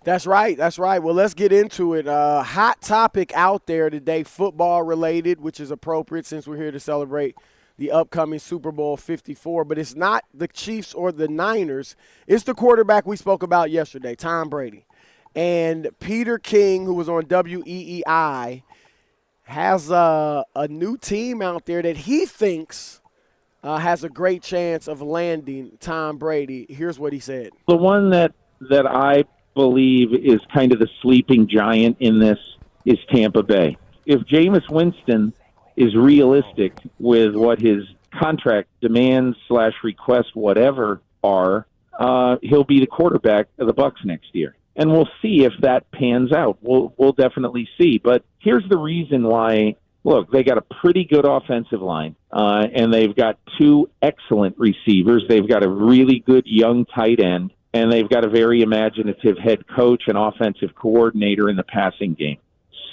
That's right. That's right. Well, let's get into it. Hot topic out there today, football related, which is appropriate since we're here to celebrate the upcoming Super Bowl 54. But it's not the Chiefs or the Niners. It's the quarterback we spoke about yesterday, Tom Brady. And Peter King, who was on WEEI, has a new team out there that he thinks has a great chance of landing Tom Brady. Here's what he said. The one that I believe is kind of the sleeping giant in this is Tampa Bay. If Jameis Winston is realistic with what his contract demands / requests, whatever, are, he'll be the quarterback of the Bucs next year. And we'll see if that pans out. We'll definitely see. But here's the reason why. Look, they got a pretty good offensive line, and they've got 2 excellent receivers. They've got a really good young tight end, and they've got a very imaginative head coach and offensive coordinator in the passing game.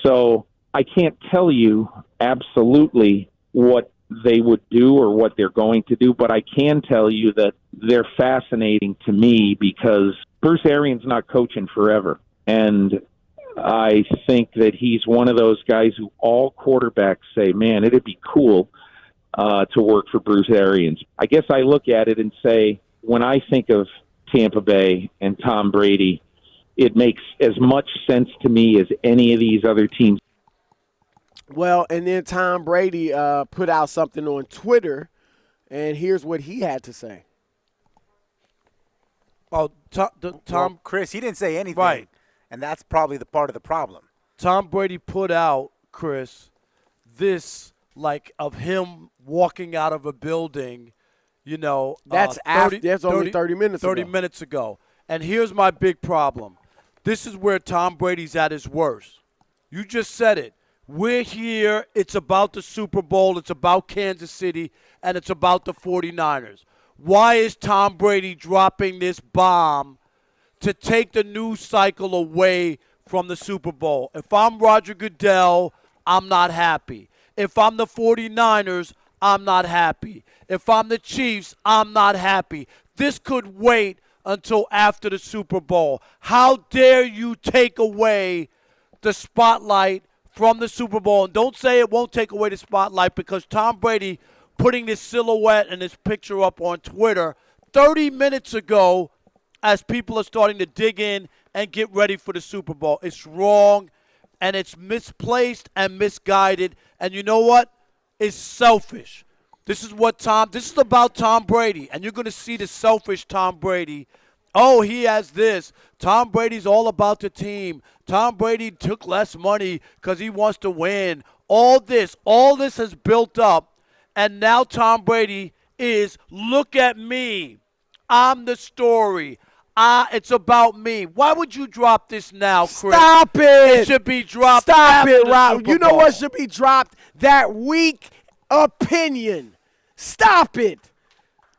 So I can't tell you absolutely what they would do or what they're going to do, but I can tell you that they're fascinating to me because Bruce Arians not coaching forever. And I think that he's one of those guys who all quarterbacks say, man, it'd be cool to work for Bruce Arians. I guess I look at it and say, when I think of Tampa Bay and Tom Brady, it makes as much sense to me as any of these other teams. Well, and then Tom Brady put out something on Twitter, and here's what he had to say. Oh, Tom, Chris, he didn't say anything. Right. And that's probably the part of the problem. Tom Brady put out, Chris, this, like, of him walking out of a building, you know. That's only 30 minutes ago. 30 minutes ago. And here's my big problem. This is where Tom Brady's at his worst. You just said it. We're here. It's about the Super Bowl. It's about Kansas City. And it's about the 49ers. Why is Tom Brady dropping this bomb to take the news cycle away from the Super Bowl? If I'm Roger Goodell, I'm not happy. If I'm the 49ers, I'm not happy. If I'm the Chiefs, I'm not happy. This could wait until after the Super Bowl. How dare you take away the spotlight from the Super Bowl? And don't say it won't take away the spotlight, because Tom Brady putting this silhouette and this picture up on Twitter 30 minutes ago as people are starting to dig in and get ready for the Super Bowl. It's wrong, and it's misplaced and misguided. And you know what? It's selfish. This is about Tom Brady, and you're going to see the selfish Tom Brady. Oh, he has this. Tom Brady's all about the team. Tom Brady took less money because he wants to win. All this has built up, and now Tom Brady is, look at me. I'm the story. It's about me. Why would you drop this now, Chris? Stop it. It should be dropped. Stop it, Rob. Super You know Bowl. what should be dropped? That weak opinion. Stop it.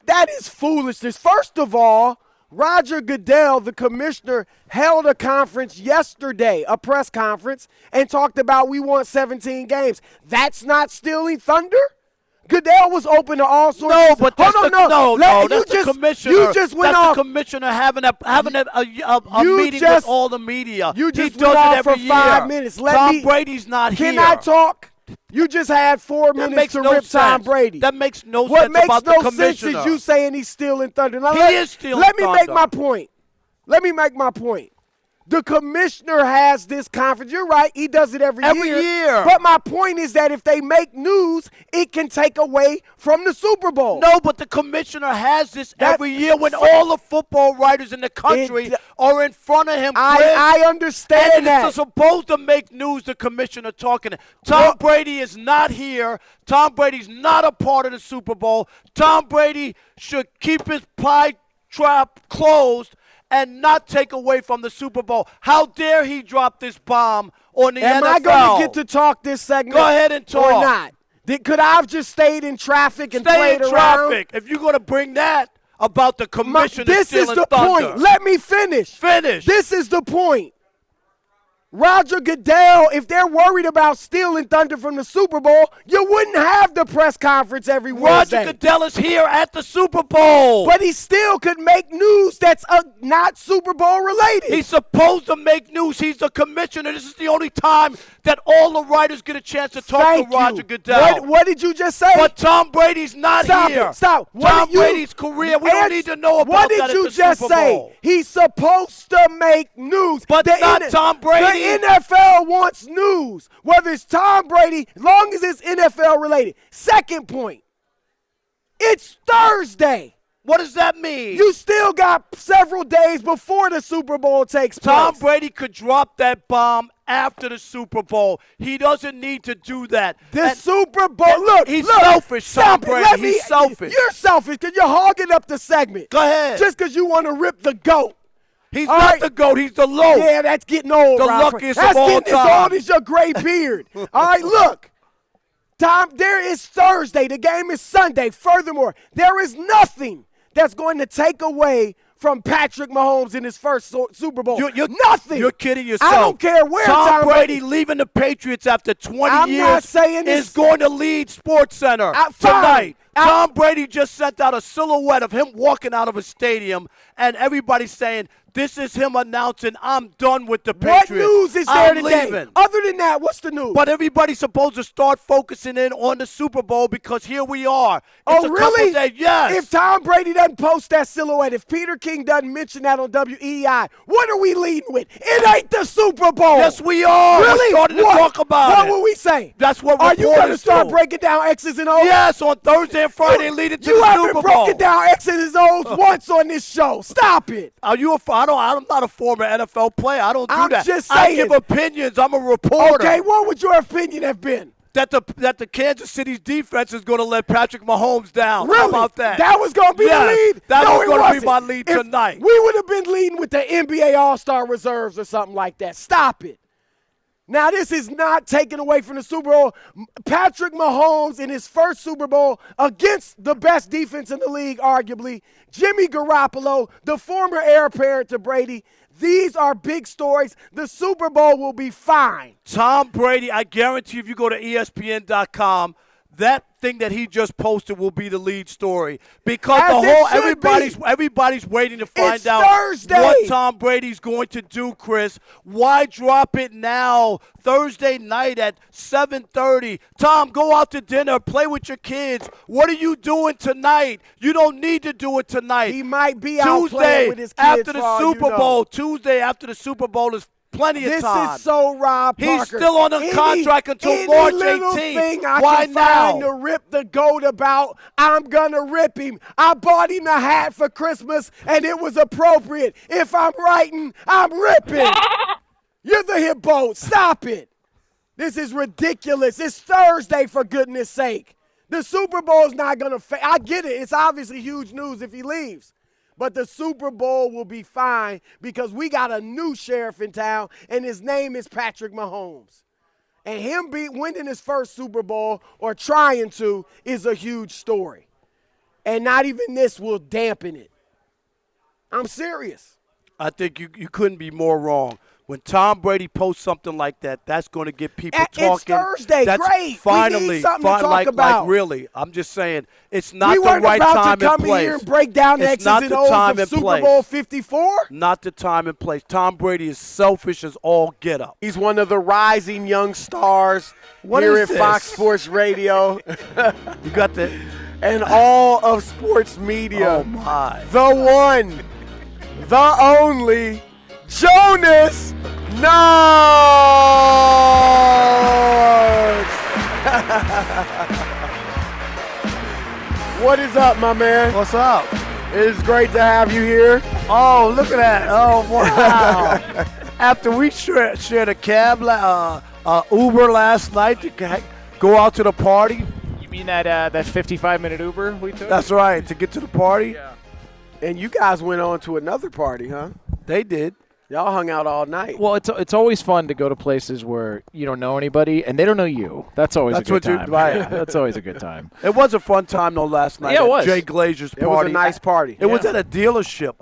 That is foolishness. First of all, Roger Goodell, the commissioner, held a conference yesterday, a press conference, and talked about we want 17 games. That's not stealing thunder? Goodell was open to all sorts. No, but that's the commissioner. You just went off. That's the commissioner having a meeting with all the media. You just he does went off it every for year. 5 minutes. Tom Brady's not here. Can I talk? You just had 4 minutes to rip Tom Brady. That makes no what sense makes about no the commissioner. sense is you saying he's stealing thunder. Now, He is stealing Let me make thunder. my point. Let me make my point. The commissioner has this conference. You're right. He does it every year. But my point is that if they make news, it can take away from the Super Bowl. No, but the commissioner has this every year when all the football writers in the country are in front of him. I understand and that. It's supposed to make news, the commissioner talking. Tom Brady is not here. Tom Brady's not a part of the Super Bowl. Tom Brady should keep his pie trap closed and not take away from the Super Bowl. How dare he drop this bomb on the NFL? Am I going to get to talk this segment? Go ahead and talk. Or not? Could I have just stayed in traffic and played around? Stay in traffic. If you're going to bring that about the commissioner this is the thunder. point. Let me finish. Finish. This is the point. Roger Goodell, if they're worried about stealing thunder from the Super Bowl, you wouldn't have the press conference every Wednesday. Roger Goodell is here at the Super Bowl. But he still could make news that's not Super Bowl related. He's supposed to make news. He's the commissioner. This is the only time that all the writers get a chance to talk to Roger Goodell. What did you just say? But Tom Brady's not here. Stop. Tom Brady's career, we don't need to know about that at the Super Bowl. What did you just say? He's supposed to make news. But not Tom Brady. The NFL wants news, whether it's Tom Brady, as long as it's NFL related. Second point, it's Thursday. What does that mean? You still got several days before the Super Bowl takes place. Tom Brady could drop that bomb after the Super Bowl. He doesn't need to do that. Super Bowl, he's selfish, Tom Brady. He's selfish. You're selfish because you're hogging up the segment. Go ahead. Just because you want to rip the GOAT. He's not the GOAT. He's the low. Yeah, that's getting old, The Robert. luckiest of all That's getting as old as your gray beard. All right, look. Tom, there is Thursday. The game is Sunday. Furthermore, there is nothing that's going to take away from Patrick Mahomes in his first Super Bowl. Nothing. You're kidding yourself. I don't care where Tom Brady leaving the Patriots after 20 years not saying this. is going to lead SportsCenter tonight. Tom Brady just sent out a silhouette of him walking out of a stadium, and everybody's saying, this is him announcing, I'm done with the Patriots. What news is there today? Leaving. Other than that, what's the news? But everybody's supposed to start focusing in on the Super Bowl because here we are. Oh, really? Yes. If Tom Brady doesn't post that silhouette, if Peter King doesn't mention that on WEI, what are we leading with? It ain't the Super Bowl. Yes, we are. Really? We're starting to talk about it. What will we say? That's what Are you going to start do. breaking down X's and O's? Yes, on Thursday and Friday leading to the Super Bowl. You haven't broken down X's and O's once on this show. Stop it. Are you I'm not a former NFL player. I don't do I'm that. just saying. I give opinions. I'm a reporter. Okay, what would your opinion have been? That the Kansas City's defense is going to let Patrick Mahomes down. Really? How about that? That was going to be the lead? That No, was it going to wasn't. be my lead tonight. We would have been leading with the NBA All-Star reserves or something like that. Stop it. Now, this is not taken away from the Super Bowl. Patrick Mahomes in his first Super Bowl against the best defense in the league, arguably, Jimmy Garoppolo, the former heir apparent to Brady. These are big stories. The Super Bowl will be fine. Tom Brady, I guarantee if you go to ESPN.com, that thing that he just posted will be the lead story because everybody's waiting to find out Thursday. what Tom Brady's going to do, Chris. Why drop it now? Thursday night at 7:30. Tom, go out to dinner, play with your kids. What are you doing tonight? You don't need to do it tonight. He might be out playing with his kids after the Super Bowl. Tuesday after the Super Bowl is plenty of time. This is so Rob Parker. He's still on a contract until March 18th. Thing I Why can now? find to rip the GOAT about, I'm going to rip him. I bought him a hat for Christmas, and it was appropriate. If I'm writing, I'm ripping. You're the hippo. Stop it. This is ridiculous. It's Thursday, for goodness sake. The Super Bowl's not going to I get it. It's obviously huge news if he leaves. But the Super Bowl will be fine because we got a new sheriff in town, and his name is Patrick Mahomes. And him winning his first Super Bowl or trying to is a huge story. And not even this will dampen it. I'm serious. I think you couldn't be more wrong. When Tom Brady posts something like that, that's going to get people talking. It's Thursday. That's great. Finally, we need something to talk about. Like really, I'm just saying, it's not the right time and place. We weren't about to come here and break down the X's and O's of Super Bowl 54. Not the time and place. Tom Brady is selfish as all get up. He's one of the rising young stars here at Fox Sports Radio. You got the and all of sports media. Oh my! The one, the only, Jonas Knox. What is up, my man? What's up? It's great to have you here. Oh, look at that! Oh wow! After we shared a cab, Uber last night to go out to the party. You mean that 55-minute Uber we took? That's right, to get to the party. Yeah. And you guys went on to another party, huh? They did. Y'all hung out all night. Well, it's always fun to go to places where you don't know anybody and they don't know you. That's always a good time. Yeah, that's always a good time. It was a fun time though last night. Yeah, it was. Jay Glazer's party. It was a nice party. It was at a dealership.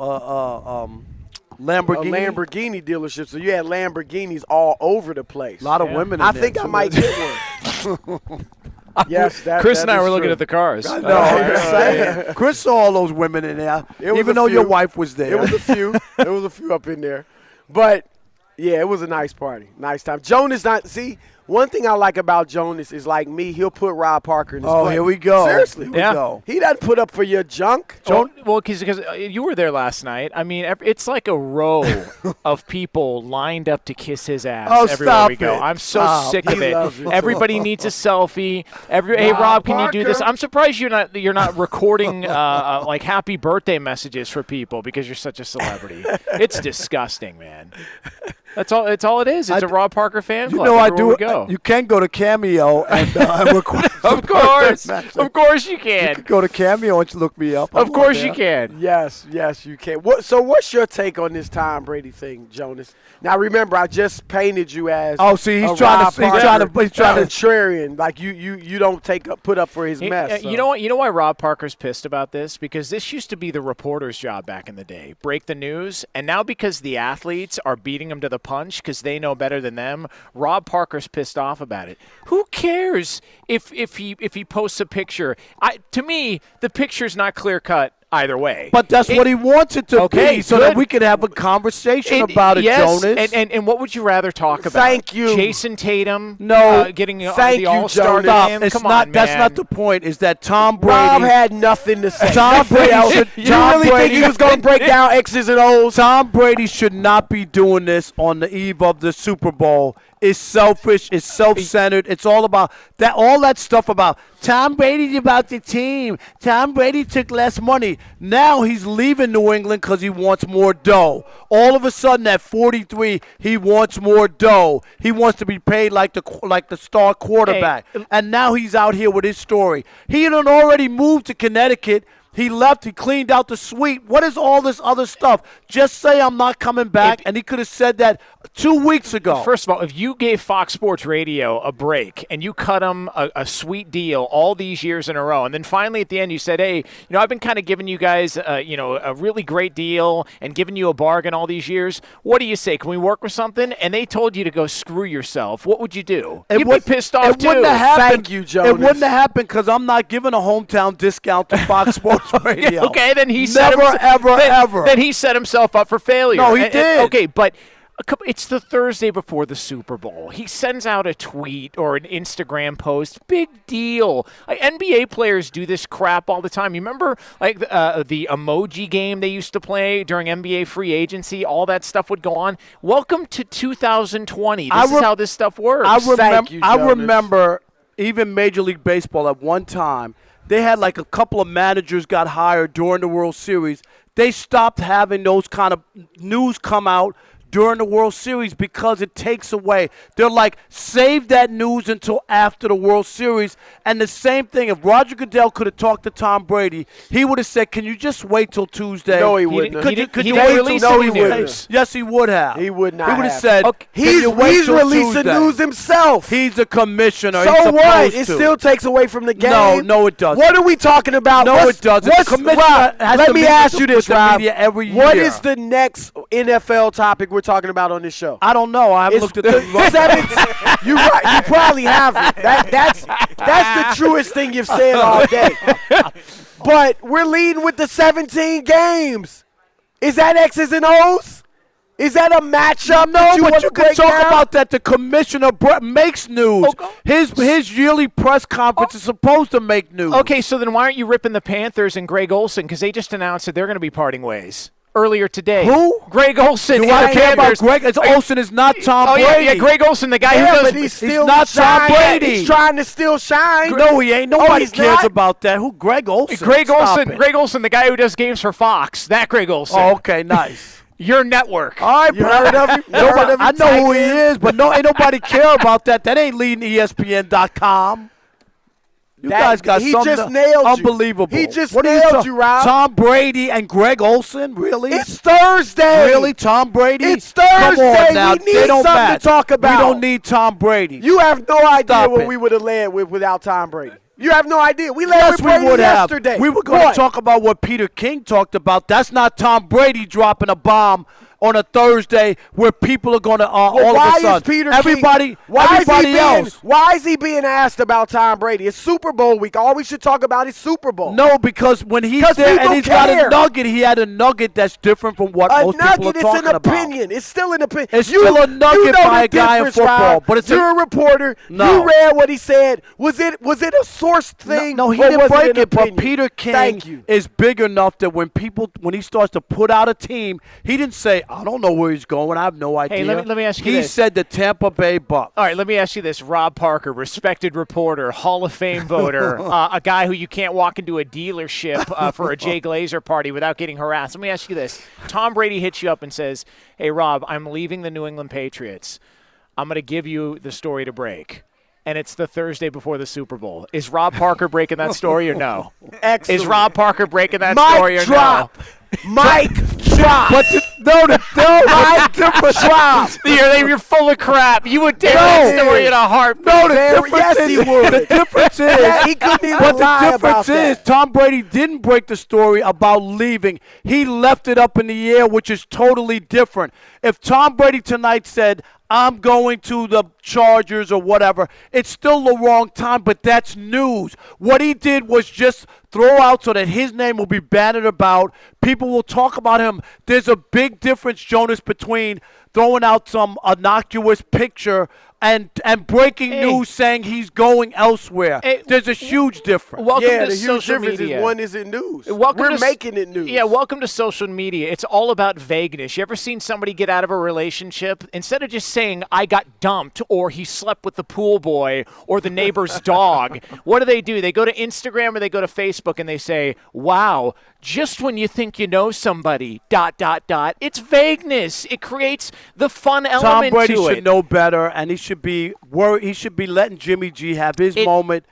Lamborghini dealership. So you had Lamborghinis all over the place. A lot of women in I there. think I might get one. Yes, Chris and I is were looking true. at the cars. No, I'm just saying. Chris saw all those women in there, even though your wife was there. It was a few. There was a few up in there. But, yeah, it was a nice party. Nice time. Jonas, one thing I like about Jonas is, like me, he'll put Rob Parker in his place. Here we go. Seriously. Here we go. He doesn't put up for your junk. Well, because you were there last night. I mean, it's like a row of people lined up to kiss his ass everywhere we go. I'm so sick of it. Everybody needs a selfie. Hey, Rob, can you do this? I'm surprised you're not recording like happy birthday messages for people because you're such a celebrity. It's disgusting, man. That's all. It's all it is. It's a Rob Parker fan club. You know, I do. Go. You can go to Cameo and request. Of course you can. You can go to Cameo and look me up. Of course you can. Yes, you can. So what's your take on this Tom Brady thing, Jonas? Now remember, I just painted you as he's trying to contrarian. Like you don't put up for his mess. So. You know what? You know why Rob Parker's pissed about this? Because this used to be the reporter's job back in the day, break the news, and now because the athletes are beating him to the punch because they know better than them, Rob Parker's pissed off about it. Who cares if he posts a picture? To me, the picture's not clear cut either way. But that's what he wants it to be, so that we could have a conversation about it, yes, Jonas. And what would you rather talk about? Thank you. Jason Tatum getting the All-Star game? It's Come not, on, that's man. not the point. Is that Tom Brady? Rob had nothing to say. Tom Brady you really think he was going to break down X's and O's? Tom Brady should not be doing this on the eve of the Super Bowl. It's selfish. It's self-centered. It's all about that. All that stuff about Tom Brady about the team. Tom Brady took less money. Now he's leaving New England because he wants more dough. All of a sudden, at 43, he wants more dough. He wants to be paid like the star quarterback. Hey. And now he's out here with his story. He had already moved to Connecticut. He left. He cleaned out the suite. What is all this other stuff? Just say I'm not coming back, and he could have said that 2 weeks ago. First of all, if you gave Fox Sports Radio a break and you cut them a sweet deal all these years in a row, and then finally at the end you said, hey, I've been kind of giving you guys a really great deal and giving you a bargain all these years. What do you say? Can we work with something? And they told you to go screw yourself. What would you do? You'd be pissed off too. Wouldn't have happened. Thank you, Jonas. It wouldn't have happened because I'm not giving a hometown discount to Fox Sports Radio. Okay, then he ever. Then he set himself up for failure. No, he did. Okay, but it's the Thursday before the Super Bowl. He sends out a tweet or an Instagram post. Big deal. NBA players do this crap all the time. You remember the emoji game they used to play during NBA free agency? All that stuff would go on. Welcome to 2020. This is how this stuff works. I remember even Major League Baseball at one time, they had like a couple of managers got hired during the World Series. They stopped having those kind of news come out during the World Series because it takes away. They're like, save that news until after the World Series. And the same thing, if Roger Goodell could have talked to Tom Brady, he would have said, can you just wait till Tuesday? No, he wouldn't. Could you wait till no, he wouldn't. Yes, he would have. He would not. He would have said, okay. He's releasing news himself. He's a commissioner. So what? It still takes away from the game. No, it doesn't. What are we talking about? No, it doesn't. Let me ask you this, Rob. Every year. What is the next NFL topic we're talking about on this show? I don't know. I haven't looked at the You probably haven't. That's the truest thing you've said all day. But we're leading with the 17 games. Is that X's and O's? Is that a matchup? No, but you can talk about that. The commissioner makes news. Okay. His yearly press conference is supposed to make news. Okay, so then why aren't you ripping the Panthers and Greg Olson? Because they just announced that they're going to be parting ways earlier today. Who? Greg Olson. You want to care about Greg? Olson is not Tom Brady. Yeah, Greg Olson, the guy who does. But he's not Tom Brady. He's trying to still shine. No, he ain't. Nobody cares about that. Who? Greg Olson. Greg Olson, the guy who does games for Fox. That Greg Olson. Oh, okay, nice. Your network. All right, you heard of him? I know who he is, but ain't nobody care about that. That ain't leading ESPN.com. You guys got something just nailed unbelievable. He just nailed you, Rob. Tom Brady and Greg Olson, really? It's Thursday. Really, Tom Brady? It's Thursday. Come on now. We need something to talk about. We don't need Tom Brady. You have no idea what we would have led with without Tom Brady. You have no idea. We led with Brady yesterday. We were going to talk about what Peter King talked about. That's not Tom Brady dropping a bomb on a Thursday where people are going to all why of a is sudden Peter everybody King, why else. Why is he being asked about Tom Brady? It's Super Bowl week. All we should talk about is Super Bowl. No, because when he's there and he's got a nugget, he had a nugget that's different from what most people are talking about. It's an opinion. It's still an opinion. It's still a nugget by a guy in football. Rob. But you're a reporter. No. You read what he said. Was it a sourced thing? No, he didn't break it. But Peter King is big enough that when he starts to put out a team, he didn't say, I don't know where he's going. I have no idea. Hey, let me ask you this. He said the Tampa Bay Bucs. All right, let me ask you this. Rob Parker, respected reporter, Hall of Fame voter, a guy who you can't walk into a dealership for a Jay Glazer party without getting harassed. Let me ask you this. Tom Brady hits you up and says, hey, Rob, I'm leaving the New England Patriots. I'm going to give you the story to break. And it's the Thursday before the Super Bowl. Is Rob Parker breaking that story or no? Excellent. Is Rob Parker breaking that Mic story or drop. no? Mic drop. But Mic drop. You're full of crap. You would tell that story in a heartbeat. No, yes, he would. The difference is, he couldn't even but lie the difference is, Tom Brady didn't break the story about leaving. He left it up in the air, which is totally different. If Tom Brady tonight said, I'm going to the Chargers or whatever, it's still the wrong time, but that's news. What he did was just throw out so that his name will be bannered about. People will talk about him. There's a big difference, Jonas, between throwing out some innocuous picture and breaking news saying he's going elsewhere. There's a huge difference. Welcome to the huge social difference media. is one isn't news. We're making it news. Yeah, welcome to social media. It's all about vagueness. You ever seen somebody get out of a relationship? Instead of just saying, I got dumped, or he slept with the pool boy, or the neighbor's dog, what do? They go to Instagram or they go to Facebook and they say, wow, just when you think you know somebody, ... It's vagueness. It creates the fun element Tom Brady to it. should know better, and he should be worried. He should be letting Jimmy G have his moment.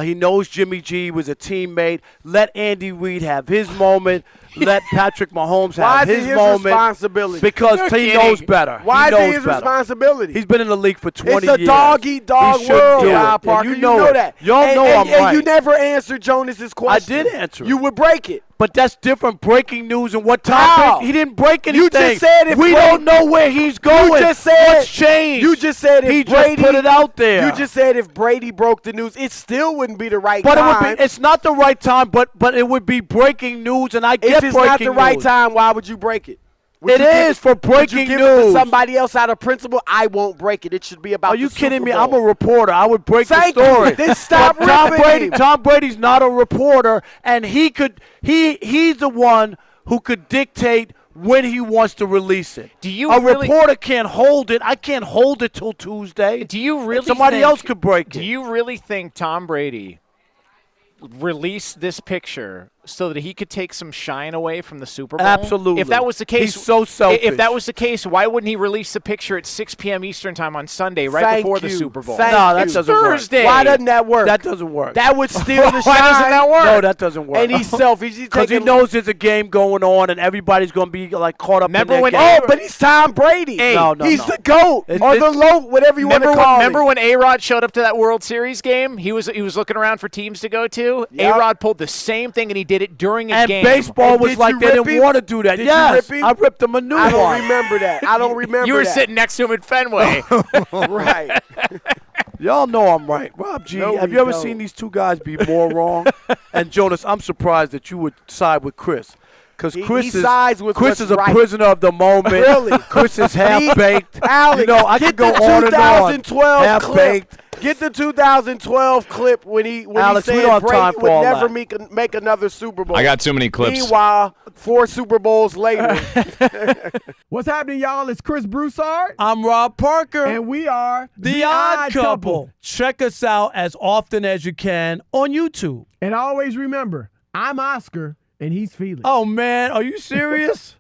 He knows Jimmy G was a teammate. Let Andy Reid have his moment. Let Patrick Mahomes have his moment. Responsibility? Because he knows better. Why is it his responsibility? He's been in the league for 20 years. It's a dog-eat-dog world, Rob Parker. You know that. Y'all know I'm right. And you never answered Jonas's question. I did answer it. You would break it. But that's different. Breaking news and what time. He didn't break anything. You just said we don't know where he's going. You just said what's changed. You just said if he Brady just put it out there. You just said if Brady broke the news, it still wouldn't be the right time. But it would be. It's not the right time. But it would be breaking news, and I get breaking news. If it's not the right time, why would you break it? It is for breaking news. Would you give it to somebody else out of principle? I won't break it. It should be about. Are you kidding me? I'm a reporter. I would break the story. Then stop ripping. Tom Brady's not a reporter, and he's the one who could dictate when he wants to release it. Reporter can't hold it. I can't hold it till Tuesday. Do you really? Somebody else could break it. Do you really think Tom Brady released this picture so that he could take some shine away from the Super Bowl? Absolutely. If that was the case, he's so selfish. If that was the case, why wouldn't he release the picture at 6 p.m. Eastern time on Sunday, before the Super Bowl? No, that doesn't Thursday. work. Why doesn't that work? That doesn't work. That would steal the shine. Why doesn't that work? No, that doesn't work. And he's selfish. Because he knows there's a game going on, and everybody's going to be caught up in that game. Oh, but he's Tom Brady. No, he's the GOAT or the low, whatever you want to call him. Remember when A-Rod showed up to that World Series game? He was looking around for teams to go to. Yep. A-Rod pulled the same thing, and he did it during a game. Baseball was like they didn't want to do that. Yes, I ripped him a new one. I don't remember that. I don't remember that. You were sitting next to him at Fenway. Right. Y'all know I'm right. Rob G, have you ever seen these two guys be more wrong? And Jonas, I'm surprised that you would side with Chris. Because Chris is a prisoner of the moment. Really? Chris is half-baked. Alex, I could go on and on. Half-baked. Get the 2012 clip when he said Brady would never make another Super Bowl. I got too many clips. Meanwhile, 4 Super Bowls later. What's happening, y'all? It's Chris Broussard. I'm Rob Parker. And we are The Odd Couple. Check us out as often as you can on YouTube. And always remember, I'm Oscar, and he's Felix. Oh, man. Are you serious?